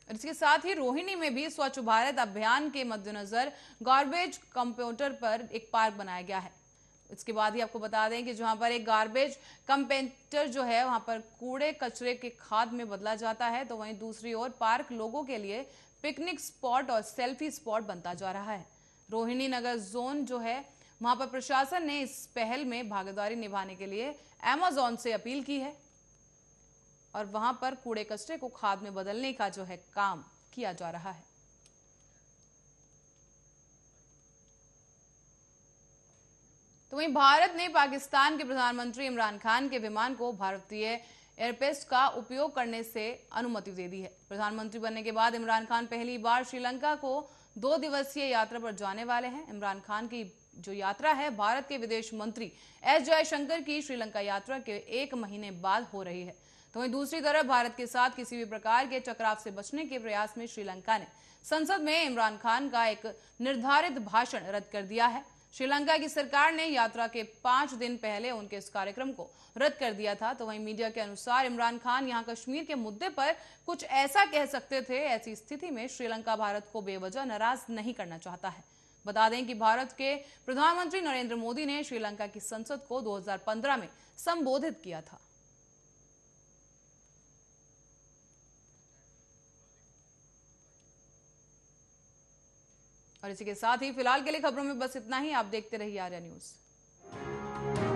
और इसके साथ ही रोहिणी में भी स्वच्छ भारत अभियान के मद्देनजर गार्बेज कंपाउंडर पर एक पार्क बनाया गया है। इसके बाद ही आपको बता दें कि जहां पर एक गार्बेज कंपाउंडर जो है वहां पर कूड़े कचरे के खाद में बदला जाता है, तो वहीं दूसरी ओर पार्क लोगों के लिए पिकनिक स्पॉट और सेल्फी स्पॉट बनता जा रहा है। रोहिणी नगर जोन जो है वहां पर प्रशासन ने इस पहल में भागीदारी निभाने के लिए अमेज़न से अपील की है और वहां पर कूड़े कचरे को खाद में बदलने का जो है काम किया जा रहा है। तो वहीं भारत ने पाकिस्तान के प्रधानमंत्री इमरान खान के विमान को भारतीय एयरबेस का उपयोग करने से अनुमति दे दी है। प्रधानमंत्री बनने के बाद इमरान खान पहली बार श्रीलंका को 2 दिवसीय यात्रा पर जाने वाले हैं। इमरान खान की जो यात्रा है भारत के विदेश मंत्री एस जयशंकर की श्रीलंका यात्रा के 1 महीने बाद हो रही है। तो वहीं दूसरी तरफ भारत के साथ किसी भी प्रकार के टकराव से बचने के प्रयास में श्रीलंका ने संसद में इमरान खान का एक निर्धारित भाषण रद्द कर दिया है। श्रीलंका की सरकार ने यात्रा के 5 दिन पहले उनके इस कार्यक्रम को रद्द कर दिया था। तो वहीं मीडिया के अनुसार इमरान खान यहां कश्मीर के मुद्दे पर कुछ ऐसा कह सकते थे। ऐसी स्थिति में श्रीलंका भारत को बेवजह नाराज नहीं करना चाहता है। बता दें कि भारत के प्रधानमंत्री नरेंद्र मोदी ने श्रीलंका की संसद को 2015 में संबोधित किया था। और इसी के साथ ही फिलहाल के लिए खबरों में बस इतना ही। आप देखते रहिए आर्या न्यूज।